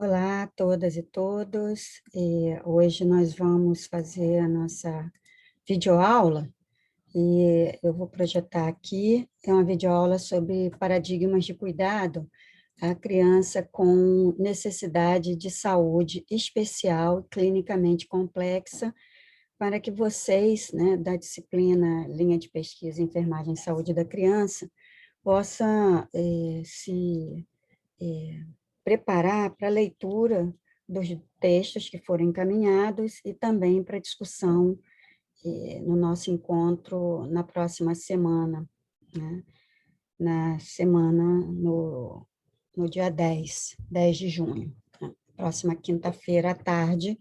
Olá a todas e todos. Hoje nós vamos fazer a nossa videoaula e eu vou projetar aqui, é uma videoaula sobre paradigmas de cuidado à criança com necessidade de saúde especial, clinicamente complexa, para que vocês, né, da disciplina Linha de Pesquisa em Enfermagem e Saúde da Criança, possam se preparar para a leitura dos textos que foram encaminhados e também para discussão no nosso encontro na próxima semana, né? Na semana, no dia 10 de junho, né? Próxima quinta-feira à tarde,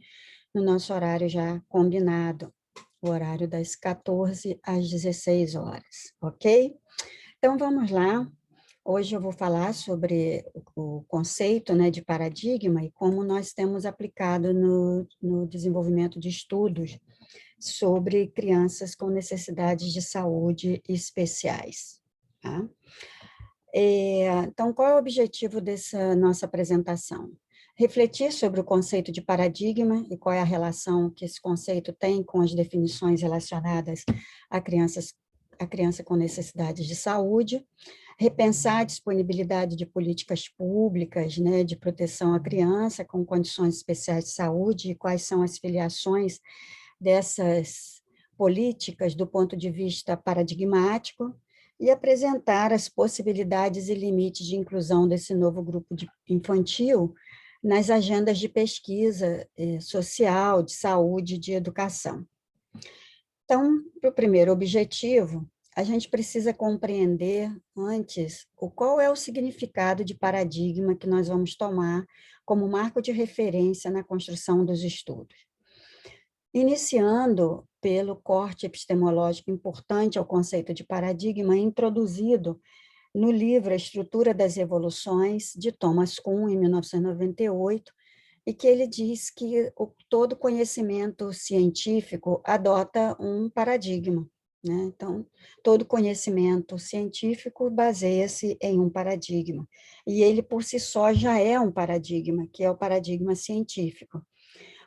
no nosso horário já combinado, o horário das 14 às 16 horas, ok? Então, vamos lá. Hoje eu vou falar sobre o conceito, né, de paradigma e como nós temos aplicado no desenvolvimento de estudos sobre crianças com necessidades de saúde especiais. Tá? Então, qual é o objetivo dessa nossa apresentação? Refletir sobre o conceito de paradigma e qual é a relação que esse conceito tem com as definições relacionadas a criança com necessidades de saúde, repensar a disponibilidade de políticas públicas, né, de proteção à criança com condições especiais de saúde e quais são as filiações dessas políticas do ponto de vista paradigmático e apresentar as possibilidades e limites de inclusão desse novo grupo infantil nas agendas de pesquisa social, de saúde e de educação. Então, para o primeiro objetivo, a gente precisa compreender antes qual é o significado de paradigma que nós vamos tomar como marco de referência na construção dos estudos. Iniciando pelo corte epistemológico importante ao conceito de paradigma introduzido no livro A Estrutura das Evoluções, de Thomas Kuhn, em 1998, e que ele diz que todo conhecimento científico adota um paradigma, né? Então, todo conhecimento científico baseia-se em um paradigma, e ele por si só já é um paradigma, que é o paradigma científico.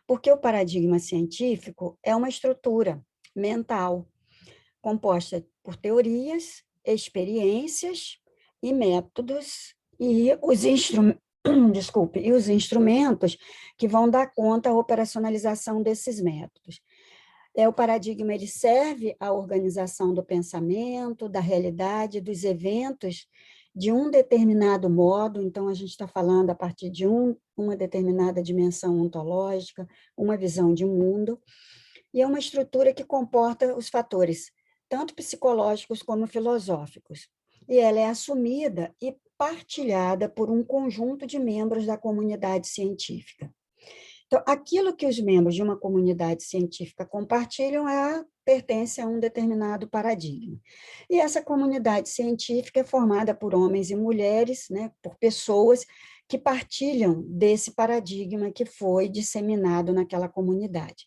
Porque o paradigma científico é uma estrutura mental composta por teorias, experiências e métodos e os instrumentos que vão dar conta à operacionalização desses métodos. O paradigma ele serve à organização do pensamento, da realidade, dos eventos de um determinado modo, então a gente está falando a partir de uma determinada dimensão ontológica, uma visão de mundo, e é uma estrutura que comporta os fatores, tanto psicológicos como filosóficos. E ela é assumida e partilhada por um conjunto de membros da comunidade científica. Então, aquilo que os membros de uma comunidade científica compartilham pertence a um determinado paradigma. E essa comunidade científica é formada por homens e mulheres, né, por pessoas que partilham desse paradigma que foi disseminado naquela comunidade.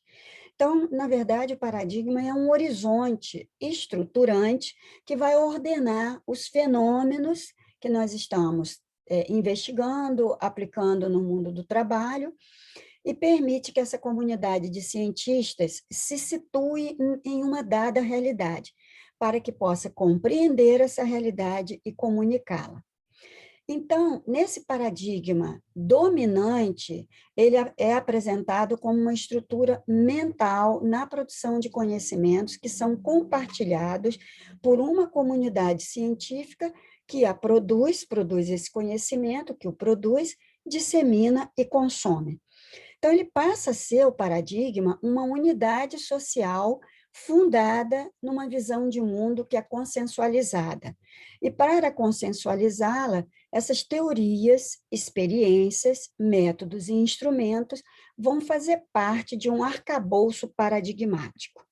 Então, na verdade, o paradigma é um horizonte estruturante que vai ordenar os fenômenos que nós estamos investigando, aplicando no mundo do trabalho, e permite que essa comunidade de cientistas se situe em uma dada realidade, para que possa compreender essa realidade e comunicá-la. Então, nesse paradigma dominante, ele é apresentado como uma estrutura mental na produção de conhecimentos que são compartilhados por uma comunidade científica que produz esse conhecimento, que o produz, dissemina e consome. Então, ele passa a ser o paradigma uma unidade social fundada numa visão de mundo que é consensualizada. E para consensualizá-la, essas teorias, experiências, métodos e instrumentos vão fazer parte de um arcabouço paradigmático.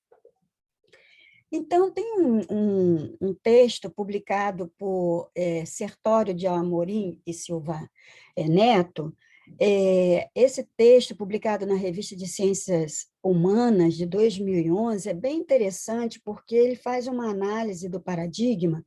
Então, tem um texto publicado por Sertório de Amorim e Silva Neto. Esse texto, publicado na Revista de Ciências Humanas, de 2011, é bem interessante porque ele faz uma análise do paradigma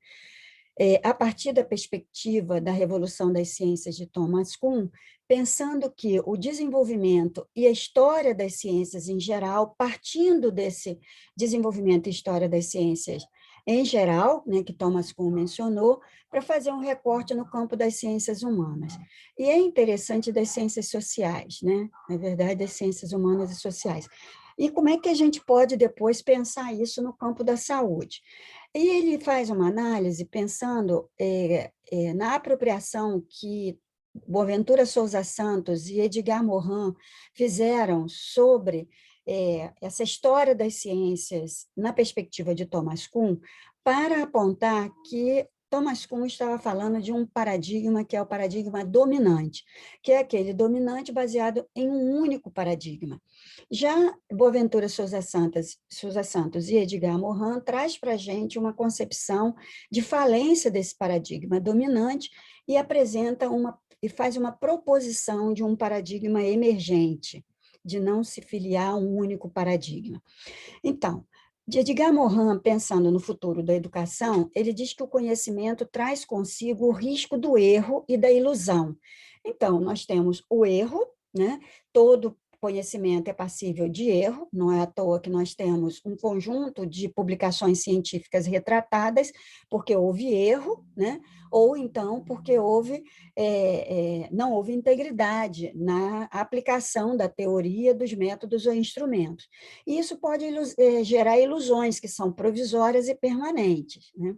a partir da perspectiva da Revolução das Ciências de Thomas Kuhn, pensando que o desenvolvimento e a história das ciências em geral, partindo desse desenvolvimento e história das ciências em geral, né, que Thomas Kuhn mencionou, para fazer um recorte no campo das ciências humanas. E é interessante das ciências sociais, né? Na verdade, das ciências humanas e sociais. E como é que a gente pode depois pensar isso no campo da saúde? E ele faz uma análise pensando na apropriação que Boaventura Souza Santos e Edgar Morin fizeram sobre essa história das ciências na perspectiva de Thomas Kuhn, para apontar que Thomas Kuhn estava falando de um paradigma que é o paradigma dominante, que é aquele dominante baseado em um único paradigma. Já Boaventura Souza Santos e Edgar Morin traz para a gente uma concepção de falência desse paradigma dominante e apresenta e faz uma proposição de um paradigma emergente, de não se filiar a um único paradigma. Então, de Edgar Morin, pensando no futuro da educação, ele diz que o conhecimento traz consigo o risco do erro e da ilusão. Então, nós temos o erro, né? Todo conhecimento é passível de erro, não é à toa que nós temos um conjunto de publicações científicas retratadas porque houve erro, né? Ou então porque não houve integridade na aplicação da teoria, dos métodos ou instrumentos. E isso pode gerar ilusões que são provisórias e permanentes, né?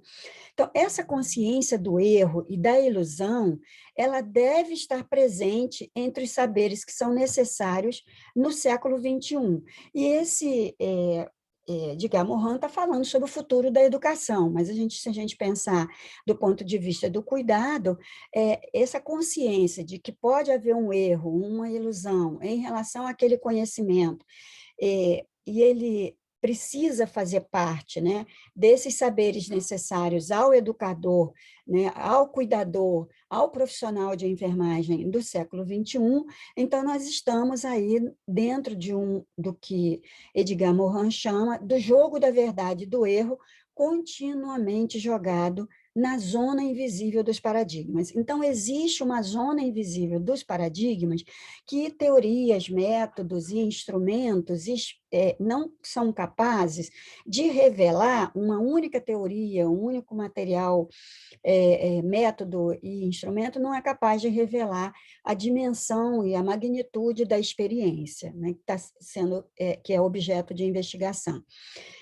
Então, essa consciência do erro e da ilusão, ela deve estar presente entre os saberes que são necessários no século XXI. E esse Edgar Morin está falando sobre o futuro da educação, mas se a gente pensar do ponto de vista do cuidado, essa consciência de que pode haver um erro, uma ilusão em relação àquele conhecimento, e ele precisa fazer parte, né, desses saberes necessários ao educador, né, ao cuidador, ao profissional de enfermagem do século XXI, então nós estamos aí dentro do que Edgar Morin chama do jogo da verdade e do erro continuamente jogado na zona invisível dos paradigmas. Então, existe uma zona invisível dos paradigmas que teorias, métodos e instrumentos não são capazes de revelar uma única teoria, um único material, método e instrumento não é capaz de revelar a dimensão e a magnitude da experiência, né, que, que é objeto de investigação.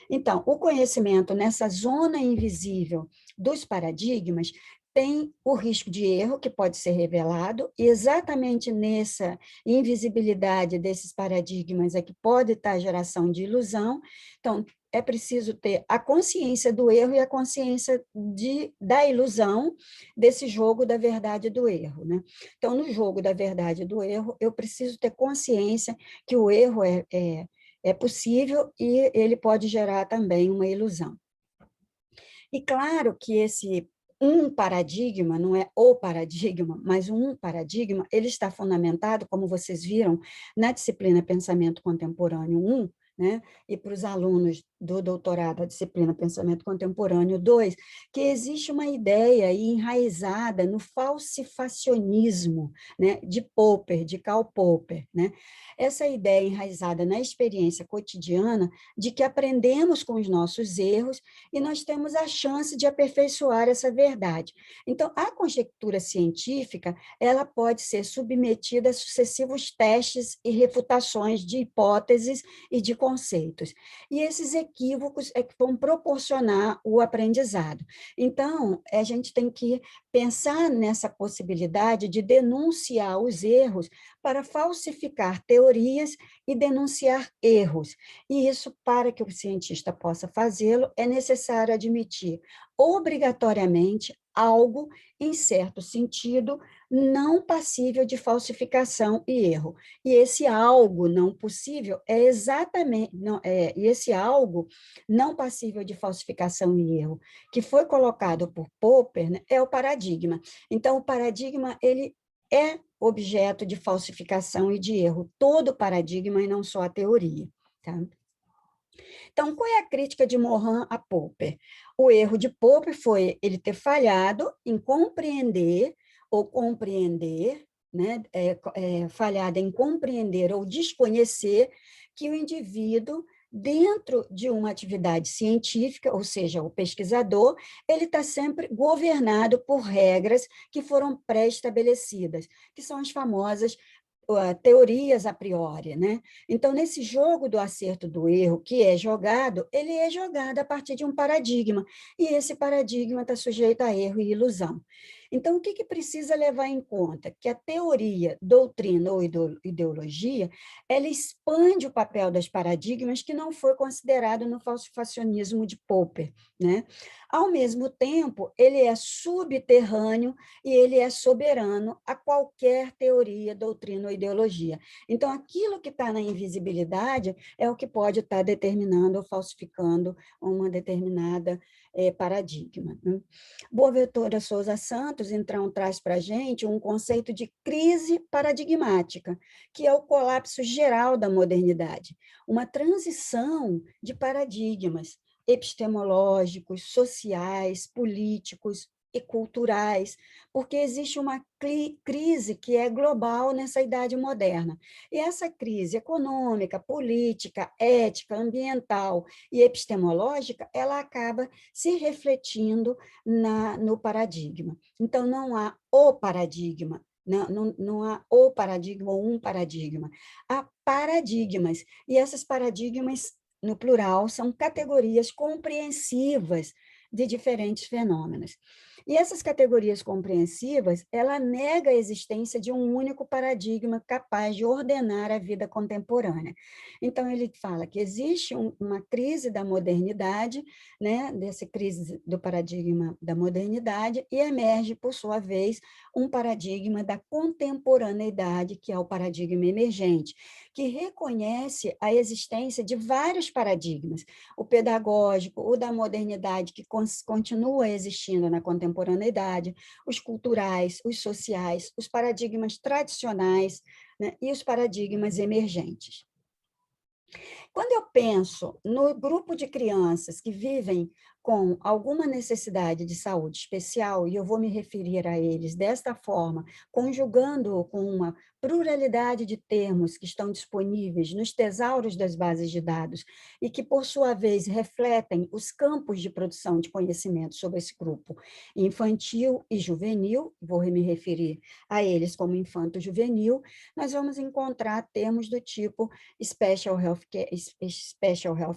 Então, o conhecimento nessa zona invisível dos paradigmas tem o risco de erro, que pode ser revelado, e exatamente nessa invisibilidade desses paradigmas é que pode estar a geração de ilusão. Então, é preciso ter a consciência do erro e a consciência da ilusão desse jogo da verdade e do erro, né? Então, no jogo da verdade e do erro, eu preciso ter consciência que o erro é possível e ele pode gerar também uma ilusão. E claro que esse um paradigma, não é o paradigma, mas um paradigma, ele está fundamentado, como vocês viram, na disciplina Pensamento Contemporâneo 1, né? E para os alunos do doutorado, a disciplina Pensamento Contemporâneo 2, que existe uma ideia enraizada no falsifacionismo, né? De Popper, de Karl Popper, né? Essa ideia enraizada na experiência cotidiana de que aprendemos com os nossos erros e nós temos a chance de aperfeiçoar essa verdade. Então, a conjectura científica, ela pode ser submetida a sucessivos testes e refutações de hipóteses e de conceitos. E esses equívocos é que vão proporcionar o aprendizado. Então, a gente tem que pensar nessa possibilidade de denunciar os erros para falsificar teorias e denunciar erros. E isso, para que o cientista possa fazê-lo, é necessário admitir obrigatoriamente algo, em certo sentido, não passível de falsificação e erro. E esse algo não possível é exatamente, e esse algo não passível de falsificação e erro, que foi colocado por Popper, né, é o paradigma. Então, o paradigma, ele é objeto de falsificação e de erro, todo paradigma e não só a teoria, tá? Então, qual é a crítica de Morin a Popper? O erro de Popper foi ele ter falhado em compreender ou compreender, né, falhado em compreender ou desconhecer que o indivíduo, dentro de uma atividade científica, ou seja, o pesquisador, ele está sempre governado por regras que foram pré-estabelecidas, que são as famosas teorias a priori, né? Então, nesse jogo do acerto do erro que é jogado, ele é jogado a partir de um paradigma, e esse paradigma está sujeito a erro e ilusão. Então, o que precisa levar em conta? Que a teoria, doutrina ou ideologia, ela expande o papel das paradigmas que não foi considerado no falsificacionismo de Popper, né? Ao mesmo tempo, ele é subterrâneo e ele é soberano a qualquer teoria, doutrina ou ideologia. Então, aquilo que está na invisibilidade é o que pode estar determinando ou falsificando uma determinada paradigma. Né? Boaventura Souza Santos, então, traz para a gente um conceito de crise paradigmática, que é o colapso geral da modernidade, uma transição de paradigmas epistemológicos, sociais, políticos e culturais, porque existe uma crise que é global nessa idade moderna. E essa crise econômica, política, ética, ambiental e epistemológica, ela acaba se refletindo no paradigma. Então, não há o paradigma, não há o paradigma ou um paradigma, há paradigmas, e essas paradigmas no plural, são categorias compreensivas de diferentes fenômenos. E essas categorias compreensivas, ela nega a existência de um único paradigma capaz de ordenar a vida contemporânea. Então, ele fala que existe uma crise da modernidade, né, dessa crise do paradigma da modernidade, e emerge, por sua vez, um paradigma da contemporaneidade, que é o paradigma emergente, que reconhece a existência de vários paradigmas, o pedagógico, o da modernidade, que continua existindo na contemporaneidade, os culturais, os sociais, os paradigmas tradicionais, né, e os paradigmas emergentes. Quando eu penso no grupo de crianças que vivem com alguma necessidade de saúde especial, e eu vou me referir a eles desta forma, conjugando com uma pluralidade de termos que estão disponíveis nos tesauros das bases de dados e que, por sua vez, refletem os campos de produção de conhecimento sobre esse grupo infantil e juvenil, vou me referir a eles como infanto-juvenil, nós vamos encontrar termos do tipo special health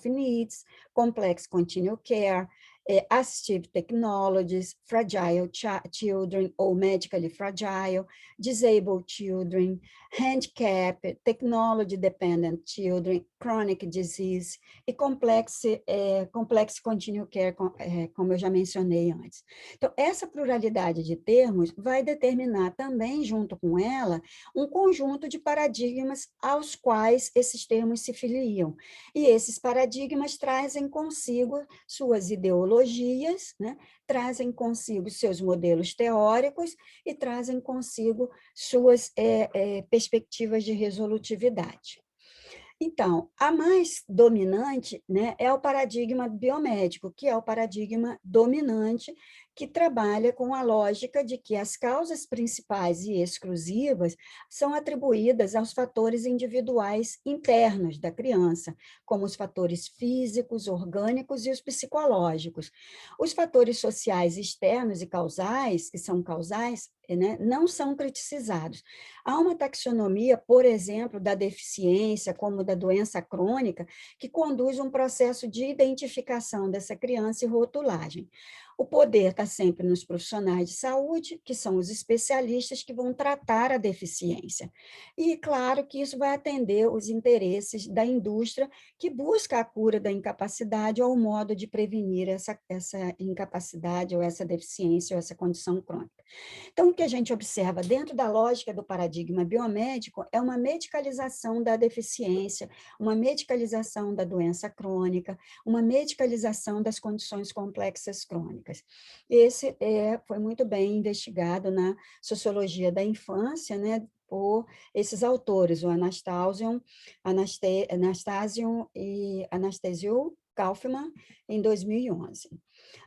needs, complex continual care, assistive technologies, fragile children ou medically fragile, disabled children, handicapped, technology dependent children, chronic disease e complex continual care, como eu já mencionei antes. Então, essa pluralidade de termos vai determinar também, junto com ela, um conjunto de paradigmas aos quais esses termos se filiam. E esses paradigmas trazem consigo suas ideologias, né? Trazem consigo seus modelos teóricos e trazem consigo suas perspectivas de resolutividade. Então, a mais dominante, né, é o paradigma biomédico, que é o paradigma dominante que trabalha com a lógica de que as causas principais e exclusivas são atribuídas aos fatores individuais internos da criança, como os fatores físicos, orgânicos e os psicológicos. Os fatores sociais externos e causais, que são causais, né, não são criticizados. Há uma taxonomia, por exemplo, da deficiência, como da doença crônica, que conduz um processo de identificação dessa criança e rotulagem. O poder está sempre nos profissionais de saúde, que são os especialistas que vão tratar a deficiência. E, claro, que isso vai atender os interesses da indústria, que busca a cura da incapacidade ou o modo de prevenir essa incapacidade ou essa deficiência ou essa condição crônica. Então, o que a gente observa dentro da lógica do paradigma biomédico é uma medicalização da deficiência, uma medicalização da doença crônica, uma medicalização das condições complexas crônicas. Esse foi muito bem investigado na sociologia da infância, né, por esses autores, o Anastasium e Anastasiou Kaufmann, em 2011.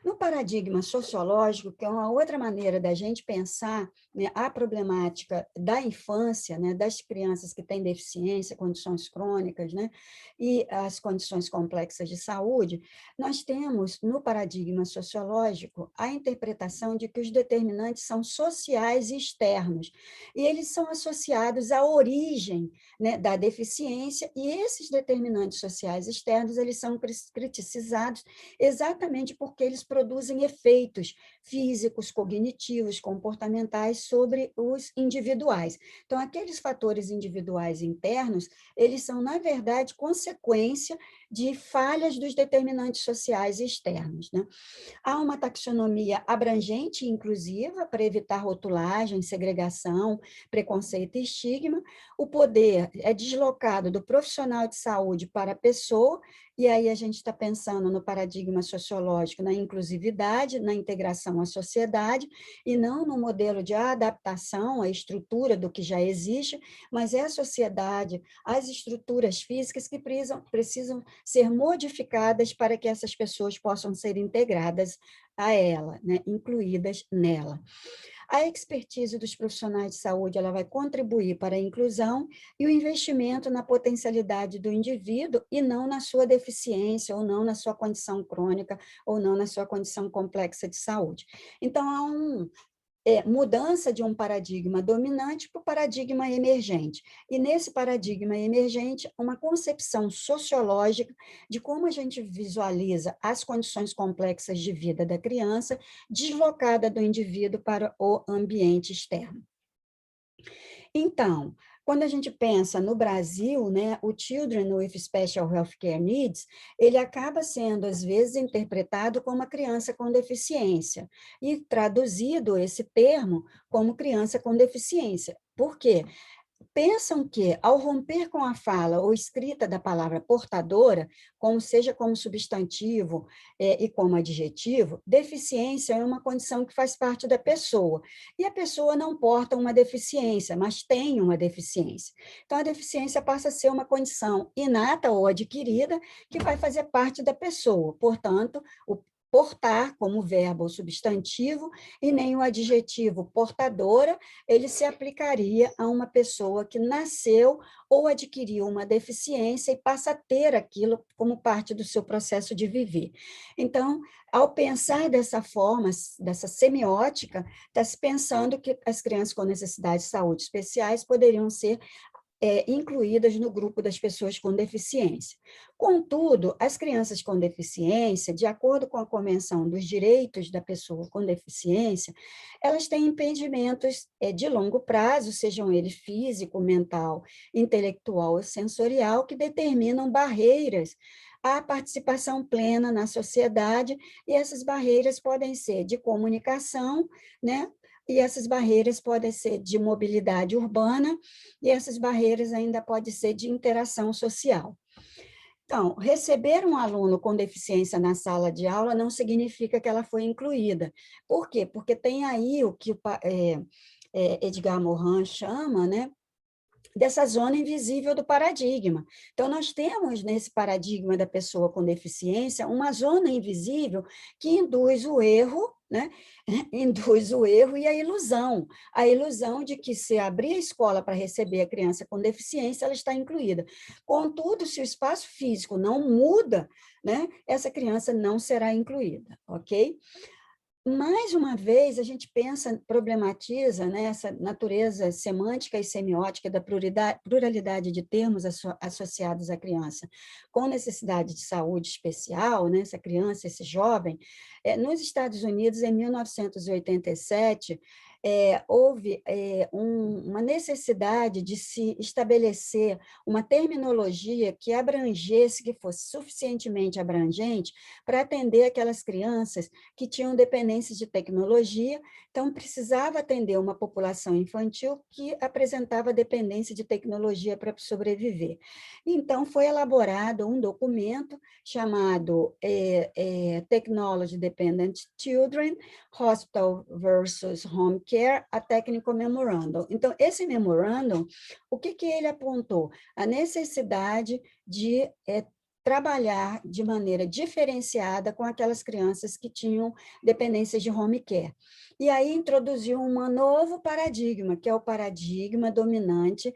No paradigma sociológico, que é uma outra maneira da gente pensar, né, a problemática da infância, né, das crianças que têm deficiência, condições crônicas, né, e as condições complexas de saúde, nós temos, no paradigma sociológico, a interpretação de que os determinantes são sociais e externos, e eles são associados à origem, né, da deficiência, e esses determinantes sociais externos, eles são criticizados exatamente porque eles produzem efeitos físicos, cognitivos, comportamentais sobre os individuais. Então, aqueles fatores individuais internos, eles são, na verdade, consequência de falhas dos determinantes sociais externos, né? Há uma taxonomia abrangente e inclusiva para evitar rotulagem, segregação, preconceito e estigma. O poder é deslocado do profissional de saúde para a pessoa, e aí a gente está pensando no paradigma sociológico, na inclusividade, na integração à sociedade, e não no modelo de adaptação à estrutura do que já existe, mas é a sociedade, as estruturas físicas que precisam ser modificadas para que essas pessoas possam ser integradas a ela, né, incluídas nela. A expertise dos profissionais de saúde ela vai contribuir para a inclusão e o investimento na potencialidade do indivíduo e não na sua deficiência, ou não na sua condição crônica, ou não na sua condição complexa de saúde. Então, há mudança de um paradigma dominante para o paradigma emergente. E nesse paradigma emergente, uma concepção sociológica de como a gente visualiza as condições complexas de vida da criança, deslocada do indivíduo para o ambiente externo. Então, quando a gente pensa no Brasil, né, o Children with Special Healthcare Needs, ele acaba sendo, às vezes, interpretado como uma criança com deficiência, e traduzido esse termo como criança com deficiência. Por quê? Pensam que, ao romper com a fala ou escrita da palavra portadora, seja como substantivo e como adjetivo, deficiência é uma condição que faz parte da pessoa. E a pessoa não porta uma deficiência, mas tem uma deficiência. Então, a deficiência passa a ser uma condição inata ou adquirida que vai fazer parte da pessoa. Portanto, o portar como verbo ou substantivo, e nem o adjetivo portadora, ele se aplicaria a uma pessoa que nasceu ou adquiriu uma deficiência e passa a ter aquilo como parte do seu processo de viver. Então, ao pensar dessa forma, dessa semiótica, está se pensando que as crianças com necessidades de saúde especiais poderiam ser incluídas no grupo das pessoas com deficiência. Contudo, as crianças com deficiência, de acordo com a Convenção dos Direitos da Pessoa com Deficiência, elas têm impedimentos de longo prazo, sejam eles físico, mental, intelectual ou sensorial, que determinam barreiras à participação plena na sociedade, e essas barreiras podem ser de comunicação, né? E essas barreiras podem ser de mobilidade urbana, e essas barreiras ainda podem ser de interação social. Então, receber um aluno com deficiência na sala de aula não significa que ela foi incluída. Por quê? Porque tem aí o que Edgar Morin chama, né, dessa zona invisível do paradigma. Então, nós temos nesse paradigma da pessoa com deficiência uma zona invisível que induz o erro, né? Induz o erro e a ilusão de que se abrir a escola para receber a criança com deficiência, ela está incluída. Contudo, se o espaço físico não muda, né, essa criança não será incluída, ok? Mais uma vez, a gente problematiza, né, essa natureza semântica e semiótica da pluralidade de termos associados à criança com necessidade de saúde especial, né, essa criança, esse jovem. Nos Estados Unidos, em 1987, houve uma necessidade de se estabelecer uma terminologia que abrangesse, que fosse suficientemente abrangente para atender aquelas crianças que tinham dependência de tecnologia, então precisava atender uma população infantil que apresentava dependência de tecnologia para sobreviver. Então, foi elaborado um documento chamado Technology Dependent Children, Hospital versus Home Care, a Technical Memorandum. Então, esse memorandum, o que ele apontou? A necessidade de trabalhar de maneira diferenciada com aquelas crianças que tinham dependências de home care. E aí introduziu um novo paradigma, que é o paradigma dominante,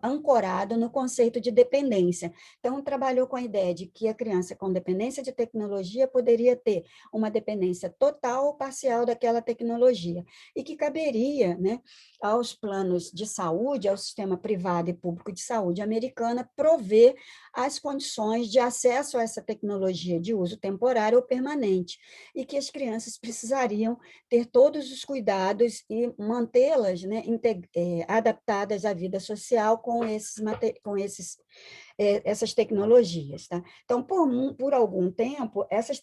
ancorado no conceito de dependência. Então, trabalhou com a ideia de que a criança com dependência de tecnologia poderia ter uma dependência total ou parcial daquela tecnologia, e que caberia, né, aos planos de saúde, ao sistema privado e público de saúde americana, prover as condições de acesso a essa tecnologia de uso temporário ou permanente, e que as crianças precisariam ter todos os cuidados e mantê-las, né, adaptadas à vida social com essas tecnologias. Tá? Então, por algum tempo, esses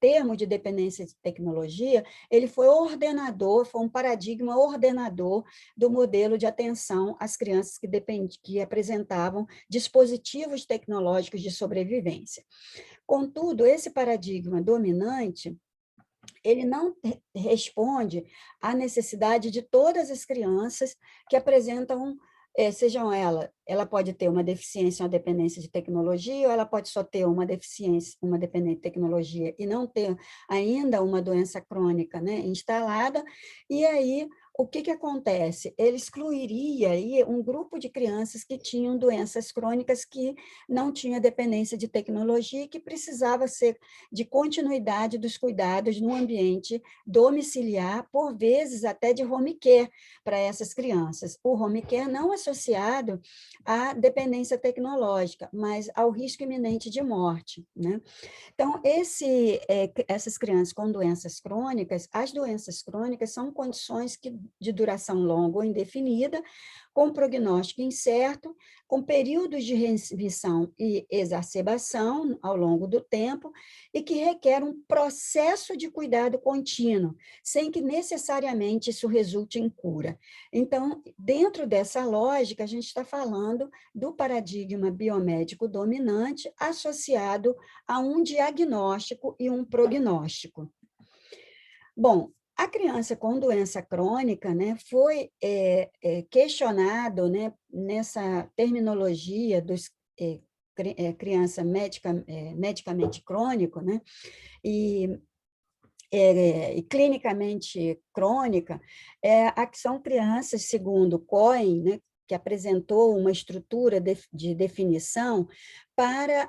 termos de dependência de tecnologia, ele foi ordenador, foi um paradigma ordenador do modelo de atenção às crianças que apresentavam dispositivos tecnológicos de sobrevivência. Contudo, esse paradigma dominante, ele não responde à necessidade de todas as crianças que apresentam, sejam ela pode ter uma deficiência, uma dependência de tecnologia, ou ela pode só ter uma deficiência, uma dependência de tecnologia e não ter ainda uma doença crônica, né, instalada, e aí o que acontece? Ele excluiria aí um grupo de crianças que tinham doenças crônicas que não tinha dependência de tecnologia e que precisava ser de continuidade dos cuidados no ambiente domiciliar, por vezes até de home care para essas crianças. O home care não associado à dependência tecnológica, mas ao risco iminente de morte, né? Então, essas crianças com doenças crônicas, as doenças crônicas são condições de duração longa ou indefinida, com prognóstico incerto, com períodos de remissão e exacerbação ao longo do tempo, e que requer um processo de cuidado contínuo, sem que necessariamente isso resulte em cura. Então, dentro dessa lógica, a gente está falando do paradigma biomédico dominante associado a um diagnóstico e um prognóstico. Bom, a criança com doença crônica, né, foi questionado, né, nessa terminologia dos criança medicamente crônico, né, e clinicamente crônica, são crianças, segundo Cohen, né, que apresentou uma estrutura de definição para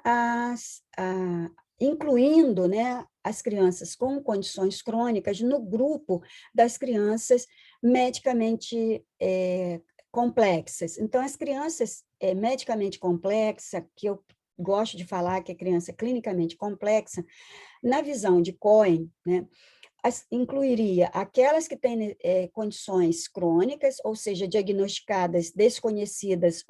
incluindo, né, as crianças com condições crônicas no grupo das crianças medicamente complexas. Então, as crianças medicamente complexas, que eu gosto de falar que é criança clinicamente complexa, na visão de Cohen, né, incluiria aquelas que têm condições crônicas, ou seja, diagnosticadas, desconhecidas,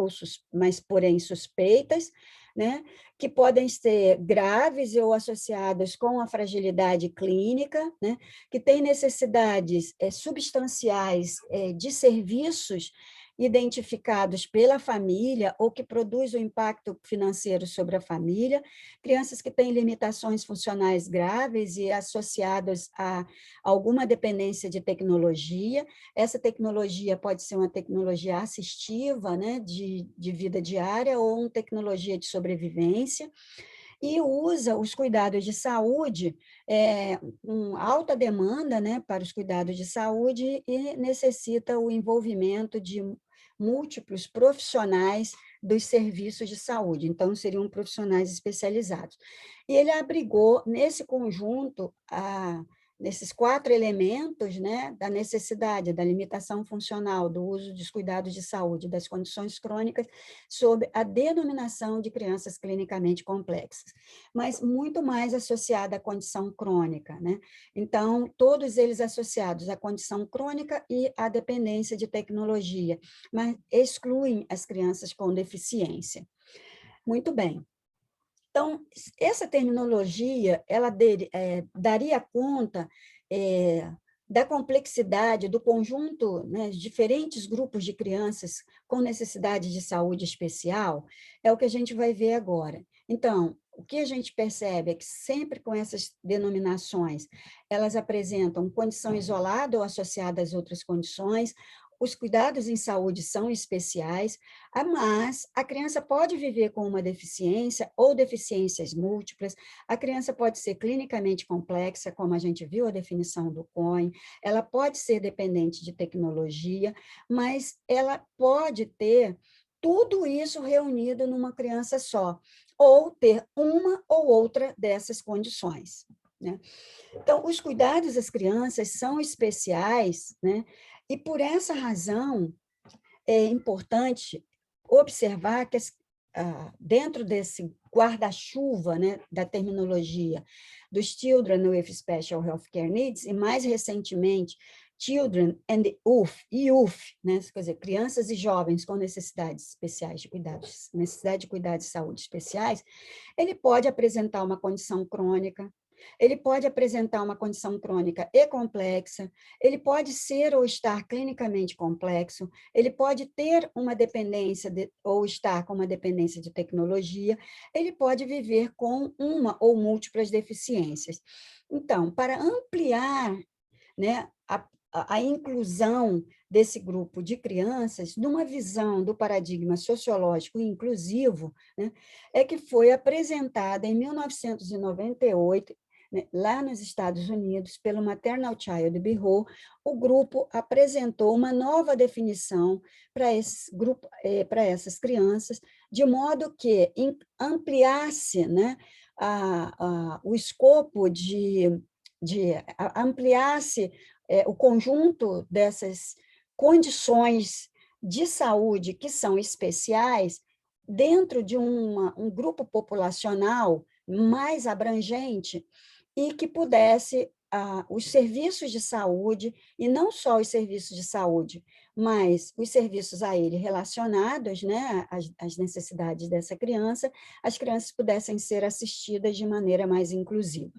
mas porém suspeitas, né, que podem ser graves ou associadas com a fragilidade clínica, né, que têm necessidades substanciais de serviços identificados pela família ou que produz um impacto financeiro sobre a família, crianças que têm limitações funcionais graves e associadas a alguma dependência de tecnologia. Essa tecnologia pode ser uma tecnologia assistiva, né, de vida diária, ou uma tecnologia de sobrevivência, e usa os cuidados de saúde, com alta demanda, né, para os cuidados de saúde, e necessita o envolvimento de múltiplos profissionais dos serviços de saúde, então seriam profissionais especializados. E ele abrigou nesse conjunto nesses 4 elementos, né, da necessidade, da limitação funcional, do uso dos cuidados de saúde, das condições crônicas, sob a denominação de crianças clinicamente complexas, mas muito mais associada à condição crônica, né? Então, todos eles associados à condição crônica e à dependência de tecnologia, mas excluem as crianças com deficiência. Muito bem. Então, essa terminologia, ela daria conta da complexidade do conjunto, né, de diferentes grupos de crianças com necessidade de saúde especial, é o que a gente vai ver agora. Então, o que a gente percebe é que sempre com essas denominações, elas apresentam condição isolada ou associada às outras condições, os cuidados em saúde são especiais, mas a criança pode viver com uma deficiência ou deficiências múltiplas, a criança pode ser clinicamente complexa, como a gente viu a definição do COIN, ela pode ser dependente de tecnologia, mas ela pode ter tudo isso reunido numa criança só, ou ter uma ou outra dessas condições, né? Então, os cuidados às crianças são especiais, né? E por essa razão é importante observar que dentro desse guarda-chuva, né, da terminologia dos Children with Special Healthcare Needs, e mais recentemente, Children and Youth, né, quer dizer, crianças e jovens com necessidades especiais de cuidados, necessidade de cuidados de saúde especiais, ele pode apresentar uma condição crônica, ele pode apresentar uma condição crônica e complexa, ele pode ser ou estar clinicamente complexo, ele pode ter uma dependência ou estar com uma dependência de tecnologia, ele pode viver com uma ou múltiplas deficiências. Então, para ampliar, né, a inclusão desse grupo de crianças, numa visão do paradigma sociológico inclusivo, né, é que foi apresentada em 1998, né, lá nos Estados Unidos, pelo Maternal Child Bureau, o grupo apresentou uma nova definição para esse grupo, para essas crianças, de modo que ampliasse, né, o escopo ampliasse o conjunto dessas condições de saúde que são especiais dentro de um grupo populacional mais abrangente e que pudesse os serviços de saúde, e não só os serviços de saúde, mas os serviços a ele relacionados, né, às necessidades dessa criança, as crianças pudessem ser assistidas de maneira mais inclusiva.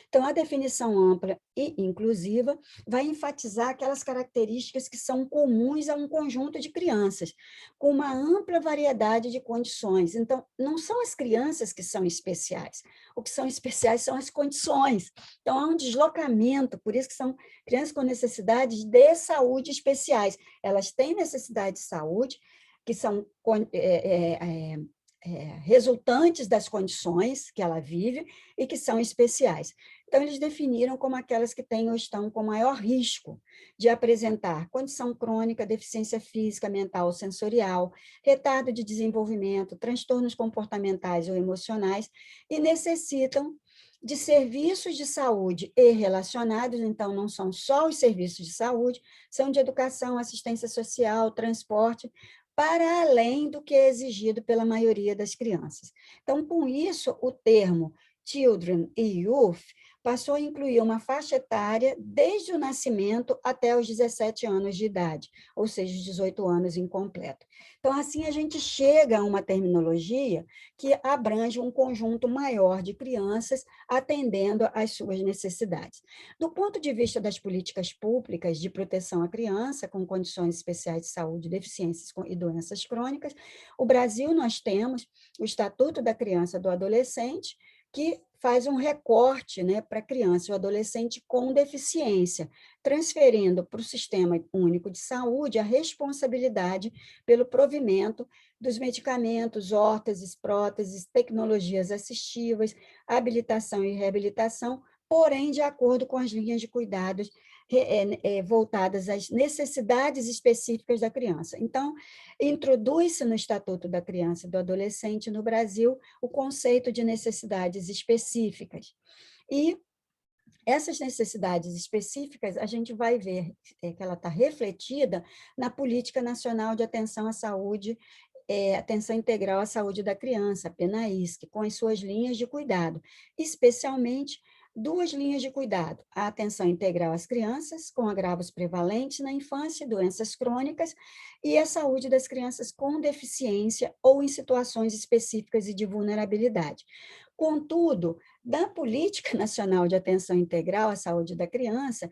Então, a definição ampla e inclusiva vai enfatizar aquelas características que são comuns a um conjunto de crianças, com uma ampla variedade de condições. Então, não são as crianças que são especiais, o que são especiais são as condições. Então, há um deslocamento, por isso que são crianças com necessidades de saúde especiais. Elas têm necessidade de saúde, que são resultantes das condições que ela vive e que são especiais. Então, eles definiram como aquelas que têm ou estão com maior risco de apresentar condição crônica, deficiência física, mental ou sensorial, retardo de desenvolvimento, transtornos comportamentais ou emocionais, e necessitam de serviços de saúde e relacionados, então não são só os serviços de saúde, são de educação, assistência social, transporte, para além do que é exigido pela maioria das crianças. Então, com isso, o termo Children e Youth passou a incluir uma faixa etária desde o nascimento até os 17 anos de idade, ou seja, os 18 anos incompleto. Então, assim, a gente chega a uma terminologia que abrange um conjunto maior de crianças, atendendo às suas necessidades. Do ponto de vista das políticas públicas de proteção à criança com condições especiais de saúde, deficiências e doenças crônicas, o Brasil nós temos o Estatuto da Criança e do Adolescente, que faz um recorte, né, para a criança e o adolescente com deficiência, transferindo para o Sistema Único de Saúde a responsabilidade pelo provimento dos medicamentos, órteses, próteses, tecnologias assistivas, habilitação e reabilitação, porém de acordo com as linhas de cuidados voltadas às necessidades específicas da criança. Então, introduz-se no Estatuto da Criança e do Adolescente no Brasil o conceito de necessidades específicas. E essas necessidades específicas, a gente vai ver que ela está refletida na Política Nacional de Atenção à Saúde, Atenção Integral à Saúde da Criança, a PNAISC, com as suas linhas de cuidado, especialmente duas linhas de cuidado: a atenção integral às crianças, com agravos prevalentes na infância, doenças crônicas, e a saúde das crianças com deficiência ou em situações específicas e de vulnerabilidade. Contudo, da Política Nacional de Atenção Integral à Saúde da Criança,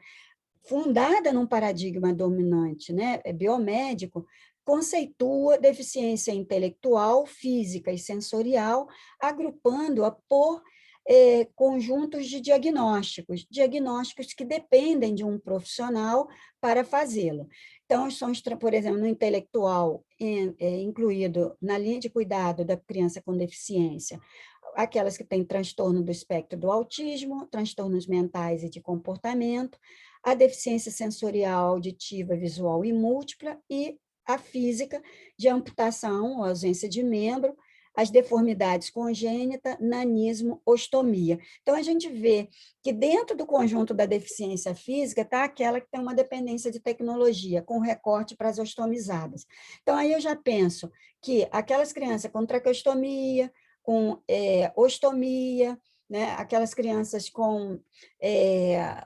fundada num paradigma dominante, né, biomédico, conceitua deficiência intelectual, física e sensorial, agrupando-a por conjuntos de diagnósticos que dependem de um profissional para fazê-lo. Então, são, por exemplo, no intelectual, incluído na linha de cuidado da criança com deficiência, aquelas que têm transtorno do espectro do autismo, transtornos mentais e de comportamento, a deficiência sensorial, auditiva, visual e múltipla, e a física, de amputação ou ausência de membro, as deformidades congênitas, nanismo, ostomia. Então, a gente vê que dentro do conjunto da deficiência física está aquela que tem uma dependência de tecnologia, com recorte para as ostomizadas. Então, aí eu já penso que aquelas crianças com traqueostomia, com ostomia, né, aquelas crianças com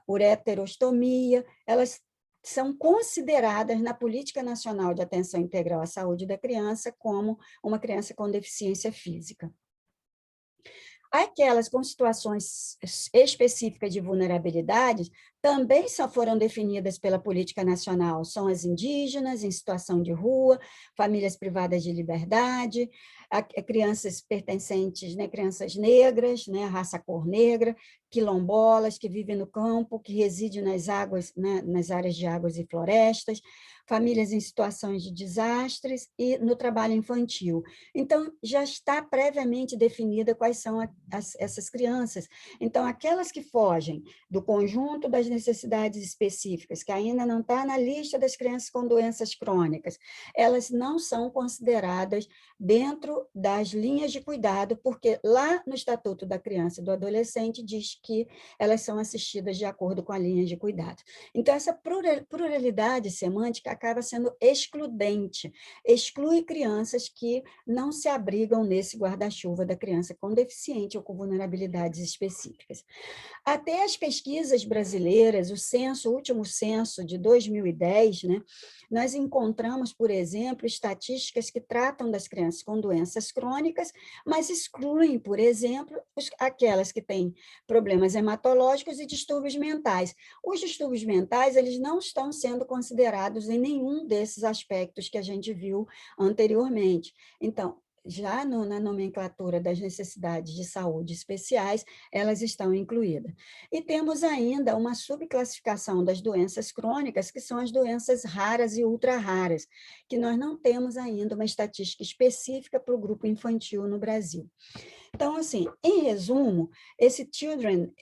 ureterostomia, elas são consideradas na Política Nacional de Atenção Integral à Saúde da Criança como uma criança com deficiência física. Aquelas com situações específicas de vulnerabilidade também só foram definidas pela política nacional, são as indígenas, em situação de rua, famílias privadas de liberdade, crianças pertencentes, né, crianças negras, né, raça cor negra, quilombolas que vivem no campo, que residem nas águas, né, nas áreas de águas e florestas, famílias em situações de desastres e no trabalho infantil. Então, já está previamente definida quais são essas crianças. Então, aquelas que fogem do conjunto das necessidades específicas, que ainda não está na lista das crianças com doenças crônicas, elas não são consideradas dentro das linhas de cuidado, porque lá no Estatuto da Criança e do Adolescente diz que elas são assistidas de acordo com a linha de cuidado. Então, essa pluralidade semântica acaba sendo excludente, exclui crianças que não se abrigam nesse guarda-chuva da criança com deficiente ou com vulnerabilidades específicas. Até as pesquisas brasileiras, o último censo de 2010, né, nós encontramos, por exemplo, estatísticas que tratam das crianças com doenças crônicas, mas excluem, por exemplo, aquelas que têm problemas hematológicos e distúrbios mentais. Os distúrbios mentais, eles não estão sendo considerados em nenhum desses aspectos que a gente viu anteriormente. Então, já na nomenclatura das necessidades de saúde especiais, elas estão incluídas. E temos ainda uma subclassificação das doenças crônicas, que são as doenças raras e ultra-raras, que nós não temos ainda uma estatística específica para o grupo infantil no Brasil. Então, assim, em resumo, esse Children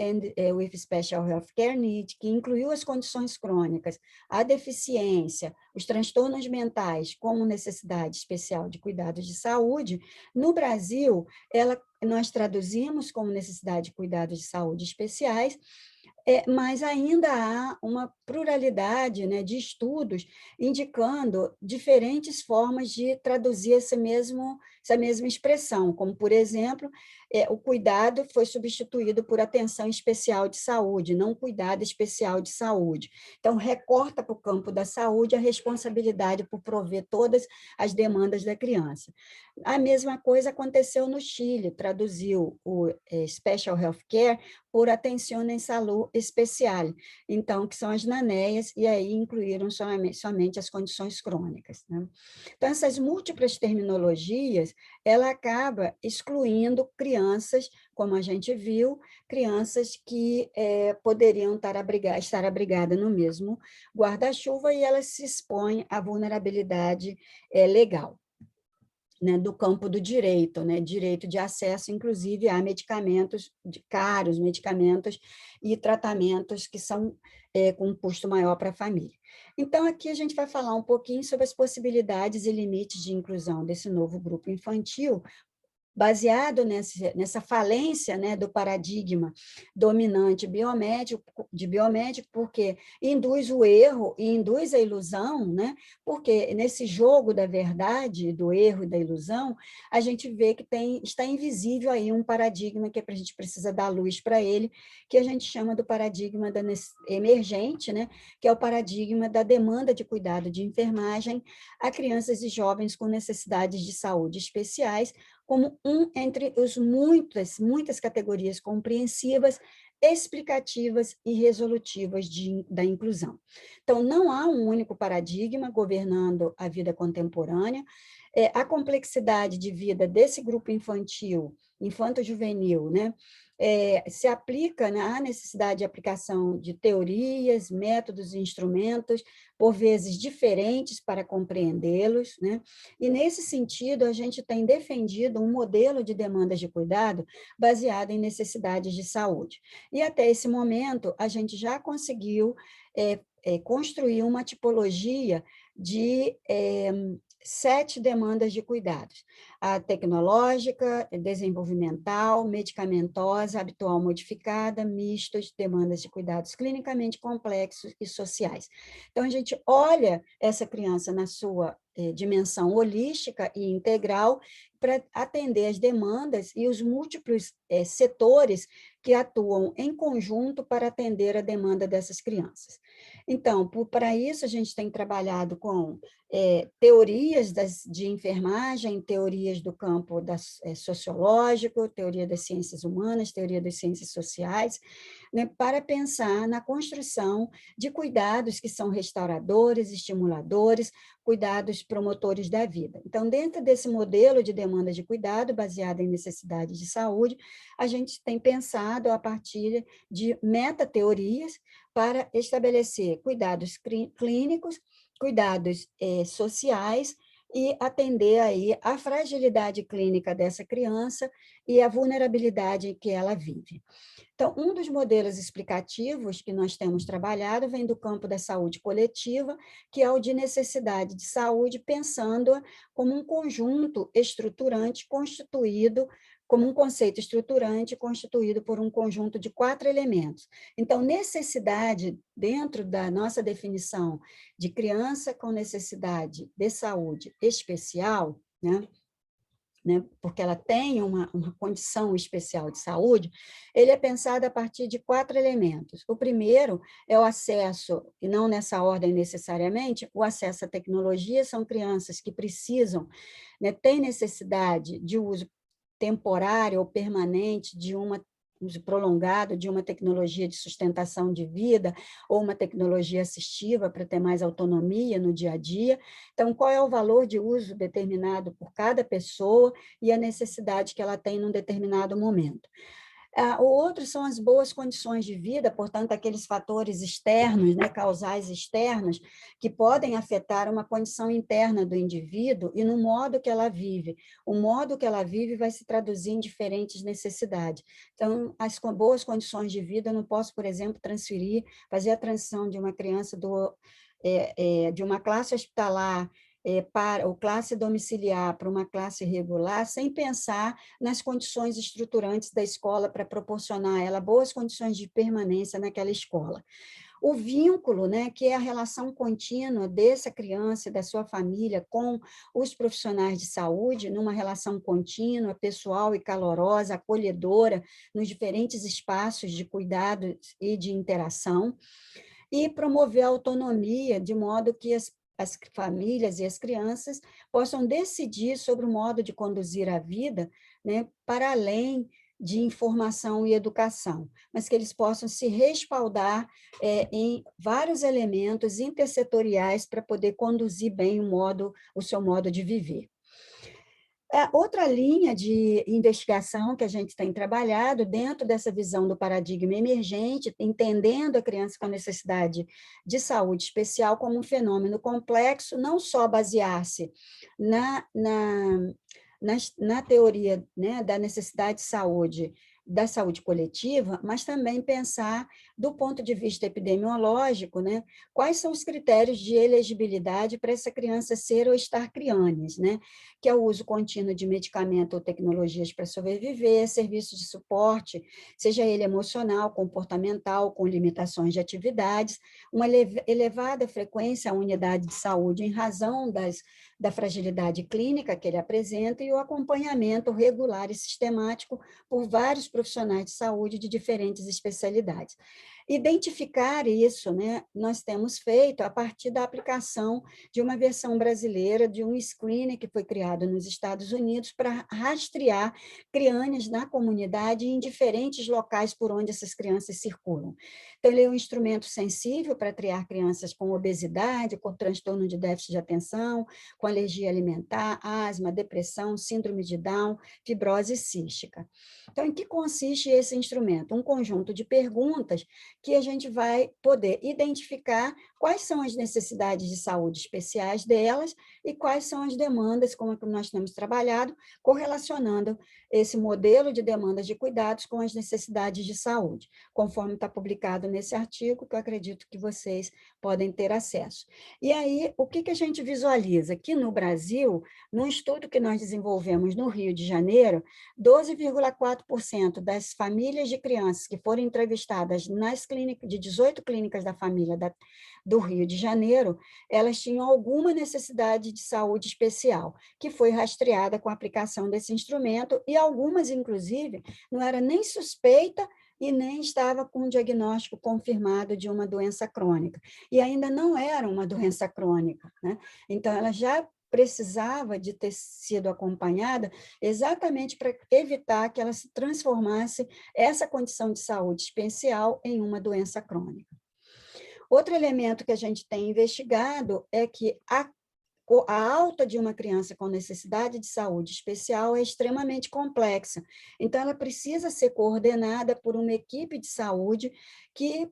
with Special Healthcare Need, que incluiu as condições crônicas, a deficiência, os transtornos mentais como necessidade especial de cuidados de saúde, no Brasil, nós traduzimos como necessidade de cuidados de saúde especiais, mas ainda há uma pluralidade, né, de estudos indicando diferentes formas de traduzir essa mesma expressão, como, por exemplo, o cuidado foi substituído por atenção especial de saúde, não cuidado especial de saúde. Então, recorta para o campo da saúde a responsabilidade por prover todas as demandas da criança. A mesma coisa aconteceu no Chile, traduziu o Special Healthcare por Atención en Salud Especial, então, que são as NANEAs, e aí incluíram somente as condições crônicas, né? Então, essas múltiplas terminologias, ela acaba excluindo crianças, como a gente viu, crianças que poderiam estar abrigadas no mesmo guarda-chuva, e elas se expõem à vulnerabilidade legal, né, do campo do direito, né, direito de acesso, inclusive, a medicamentos caros, medicamentos e tratamentos que são com um custo maior para a família. Então, aqui a gente vai falar um pouquinho sobre as possibilidades e limites de inclusão desse novo grupo infantil, baseado nessa falência, né, do paradigma dominante biomédico, porque induz o erro e induz a ilusão, né, porque nesse jogo da verdade, do erro e da ilusão, a gente vê que está invisível aí um paradigma que a gente precisa dar luz para ele, que a gente chama do paradigma emergente, né, que é o paradigma da demanda de cuidado de enfermagem a crianças e jovens com necessidades de saúde especiais, como entre as muitas categorias compreensivas explicativas e resolutivas da inclusão. Então, não há um único paradigma governando a vida contemporânea. A complexidade de vida desse grupo infantil, infanto-juvenil, né, se aplica à necessidade de aplicação de teorias, métodos e instrumentos, por vezes diferentes para compreendê-los, né? E, nesse sentido, a gente tem defendido um modelo de demandas de cuidado baseado em necessidades de saúde. E, até esse momento, a gente já conseguiu construir uma tipologia de 7 demandas de cuidados: a tecnológica, desenvolvimental, medicamentosa, habitual modificada, mistos, demandas de cuidados clinicamente complexos e sociais. Então, a gente olha essa criança na sua dimensão holística e integral para atender as demandas e os múltiplos setores que atuam em conjunto para atender a demanda dessas crianças. Então, para isso, a gente tem trabalhado com teorias de enfermagem, teorias do campo sociológico, teoria das ciências humanas, teoria das ciências sociais, né, para pensar na construção de cuidados que são restauradores, estimuladores, cuidados promotores da vida. Então, dentro desse modelo de demanda de cuidado, baseado em necessidades de saúde, a gente tem pensado a partir de metateorias para estabelecer cuidados clínicos, cuidados sociais e atender aí a fragilidade clínica dessa criança e a vulnerabilidade em que ela vive. Então, um dos modelos explicativos que nós temos trabalhado vem do campo da saúde coletiva, que é o de necessidade de saúde, pensando-a como um conjunto estruturante constituído, como um conceito estruturante constituído por um conjunto de 4 elementos. Então, necessidade, dentro da nossa definição de criança com necessidade de saúde especial, né, porque ela tem uma condição especial de saúde, ele é pensado a partir de 4 elementos. O primeiro é o acesso, e não nessa ordem necessariamente, o acesso à tecnologia. São crianças que precisam, né, têm necessidade de uso temporário ou permanente de uso prolongado de uma tecnologia de sustentação de vida ou uma tecnologia assistiva para ter mais autonomia no dia a dia. Então, qual é o valor de uso determinado por cada pessoa e a necessidade que ela tem num determinado momento. O outro são as boas condições de vida, portanto, aqueles fatores externos, né, causais externos, que podem afetar uma condição interna do indivíduo e no modo que ela vive. O modo que ela vive vai se traduzir em diferentes necessidades. Então, as boas condições de vida, eu não posso, por exemplo, fazer a transição de uma criança de uma classe hospitalar para ou classe domiciliar para uma classe regular, sem pensar nas condições estruturantes da escola para proporcionar a ela boas condições de permanência naquela escola. O vínculo, né, que é a relação contínua dessa criança e da sua família com os profissionais de saúde, numa relação contínua, pessoal e calorosa, acolhedora, nos diferentes espaços de cuidado e de interação, e promover a autonomia, de modo que as famílias e as crianças possam decidir sobre o modo de conduzir a vida, né, para além de informação e educação, mas que eles possam se respaldar em vários elementos intersetoriais para poder conduzir bem o seu modo de viver. Outra linha de investigação que a gente tem trabalhado dentro dessa visão do paradigma emergente, entendendo a criança com necessidade de saúde especial como um fenômeno complexo, não só basear-se na teoria, né, da necessidade de saúde, da saúde coletiva, mas também pensar do ponto de vista epidemiológico, né, quais são os critérios de elegibilidade para essa criança ser ou estar crianes, né, que é o uso contínuo de medicamento ou tecnologias para sobreviver, serviços de suporte, seja ele emocional, comportamental, com limitações de atividades, uma elevada frequência à unidade de saúde em razão da fragilidade clínica que ele apresenta e o acompanhamento regular e sistemático por vários profissionais de saúde de diferentes especialidades. Identificar isso, né, nós temos feito a partir da aplicação de uma versão brasileira de um screener que foi criado nos Estados Unidos para rastrear crianças na comunidade em diferentes locais por onde essas crianças circulam. Então, ele é um instrumento sensível para triar crianças com obesidade, com transtorno de déficit de atenção, com alergia alimentar, asma, depressão, síndrome de Down, fibrose cística. Então, em que consiste esse instrumento? Um conjunto de perguntas que a gente vai poder identificar quais são as necessidades de saúde especiais delas e quais são as demandas, como é que nós temos trabalhado, correlacionando esse modelo de demandas de cuidados com as necessidades de saúde, conforme está publicado nesse artigo, que eu acredito que vocês podem ter acesso. E aí, o que a gente visualiza? Que no Brasil, num estudo que nós desenvolvemos no Rio de Janeiro, 12,4% das famílias de crianças que foram entrevistadas nas clínicas, de 18 clínicas da família do Rio de Janeiro, elas tinham alguma necessidade de saúde especial, que foi rastreada com a aplicação desse instrumento, e algumas, inclusive, não era nem suspeita e nem estava com um diagnóstico confirmado de uma doença crônica. E ainda não era uma doença crônica, né? Então, ela já precisava de ter sido acompanhada exatamente para evitar que ela se transformasse essa condição de saúde especial em uma doença crônica. Outro elemento que a gente tem investigado é que a alta de uma criança com necessidade de saúde especial é extremamente complexa. Então, ela precisa ser coordenada por uma equipe de saúde que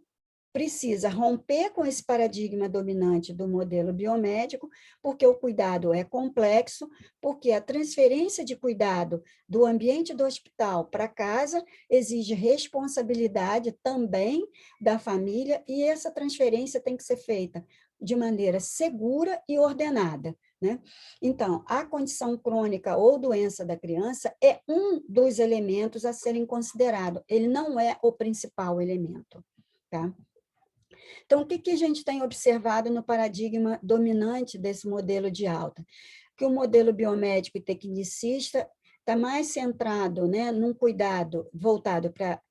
precisa romper com esse paradigma dominante do modelo biomédico, porque o cuidado é complexo, porque a transferência de cuidado do ambiente do hospital para casa exige responsabilidade também da família, e essa transferência tem que ser feita de maneira segura e ordenada, né? Então, a condição crônica ou doença da criança é um dos elementos a serem considerados, ele não é o principal elemento, tá? Então, o que a gente tem observado no paradigma dominante desse modelo de alta? Que o modelo biomédico e tecnicista está mais centrado, né, num cuidado voltado para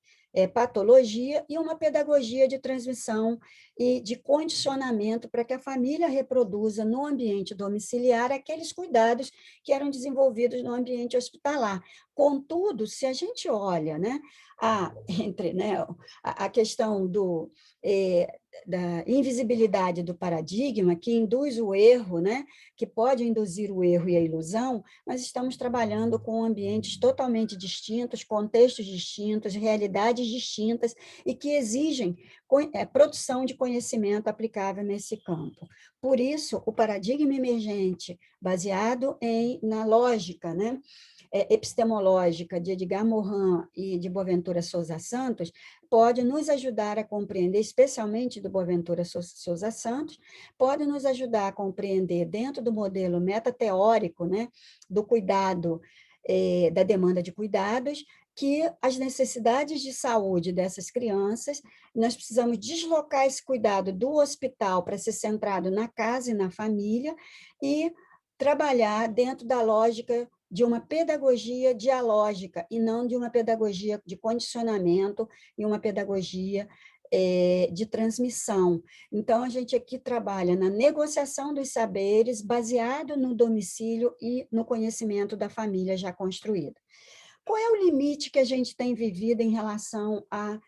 patologia e uma pedagogia de transmissão e de condicionamento para que a família reproduza no ambiente domiciliar aqueles cuidados que eram desenvolvidos no ambiente hospitalar. Contudo, se a gente olha, né, a questão da invisibilidade do paradigma, que induz o erro, né, que pode induzir o erro e a ilusão, nós estamos trabalhando com ambientes totalmente distintos, contextos distintos, realidades distintas, e que exigem produção de conhecimento aplicável nesse campo. Por isso, o paradigma emergente, baseado na lógica, né, epistemológica de Edgar Morin e de Boaventura Sousa Santos, pode nos ajudar a compreender, especialmente do Boaventura Sousa Santos, pode nos ajudar a compreender, dentro do modelo metateórico, né, do cuidado, da demanda de cuidados, que as necessidades de saúde dessas crianças, nós precisamos deslocar esse cuidado do hospital para ser centrado na casa e na família, e trabalhar dentro da lógica de uma pedagogia dialógica, e não de uma pedagogia de condicionamento e uma pedagogia de transmissão. Então, a gente aqui trabalha na negociação dos saberes, baseado no domicílio e no conhecimento da família já construída. Qual é o limite que a gente tem vivido em relação a...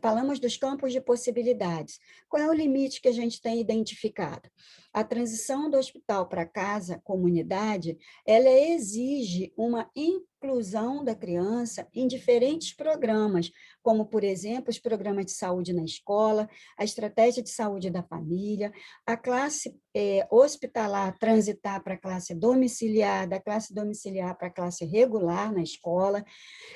Falamos dos campos de possibilidades. Qual é o limite que a gente tem identificado? A transição do hospital para casa, comunidade, ela exige uma inclusão da criança em diferentes programas, como, por exemplo, os programas de saúde na escola, a estratégia de saúde da família, a classe hospitalar transitar para a classe domiciliar, da classe domiciliar para a classe regular na escola,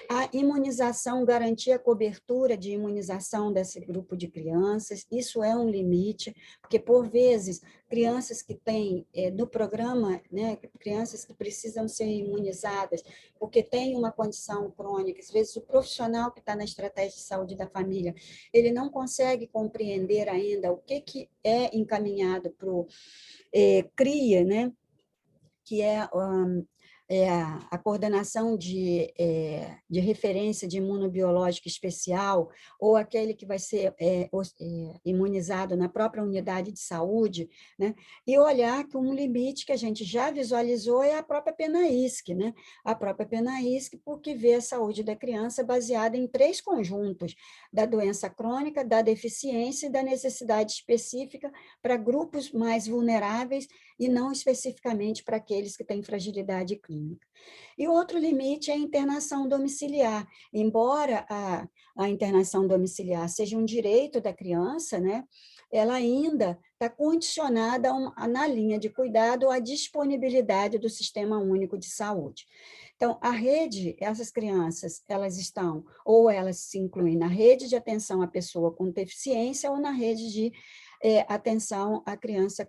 a imunização, garantir a cobertura de imunização desse grupo de crianças, isso é um limite, porque, por vezes, crianças que têm, no programa, né, crianças que precisam ser imunizadas, porque têm uma condição crônica, às vezes o profissional que está na estratégia de saúde da família, ele não consegue compreender ainda o que é encaminhado para o CRIA, né, que é a coordenação de referência de imunobiológica especial, ou aquele que vai ser imunizado na própria unidade de saúde, né? E olhar que um limite que a gente já visualizou é a própria PENAISC, né? A própria PENAISC, porque vê a saúde da criança baseada em 3 conjuntos, da doença crônica, da deficiência e da necessidade específica para grupos mais vulneráveis e não especificamente para aqueles que têm fragilidade clínica. E outro limite é a internação domiciliar. Embora a internação domiciliar seja um direito da criança, né, ela ainda está condicionada na linha de cuidado à disponibilidade do Sistema Único de Saúde. Então, a rede, essas crianças, elas estão, ou elas se incluem na rede de atenção à pessoa com deficiência ou na rede de atenção à criança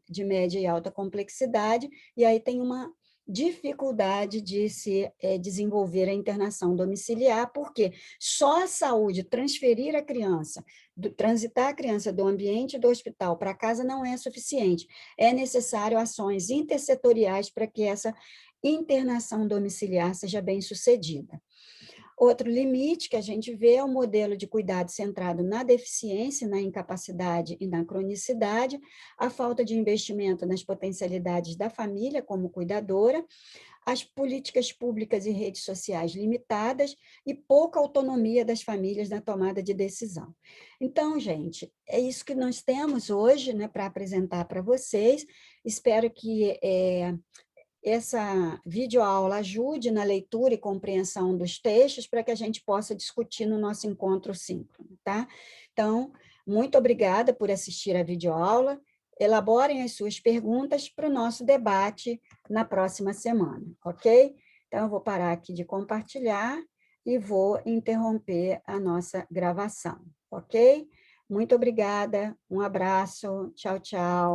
de média e alta complexidade, e aí tem uma dificuldade de se desenvolver a internação domiciliar, porque só a saúde, transferir a criança, transitar a criança do ambiente do hospital para casa não é suficiente. É necessário ações intersetoriais para que essa internação domiciliar seja bem sucedida. Outro limite que a gente vê é o modelo de cuidado centrado na deficiência, na incapacidade e na cronicidade, a falta de investimento nas potencialidades da família como cuidadora, as políticas públicas e redes sociais limitadas e pouca autonomia das famílias na tomada de decisão. Então, gente, é isso que nós temos hoje, né, para apresentar para vocês. Espero que essa videoaula ajude na leitura e compreensão dos textos para que a gente possa discutir no nosso encontro síncrono, tá? Então, muito obrigada por assistir a videoaula. Elaborem as suas perguntas para o nosso debate na próxima semana, ok? Então, eu vou parar aqui de compartilhar e vou interromper a nossa gravação, ok? Muito obrigada, um abraço, tchau, tchau.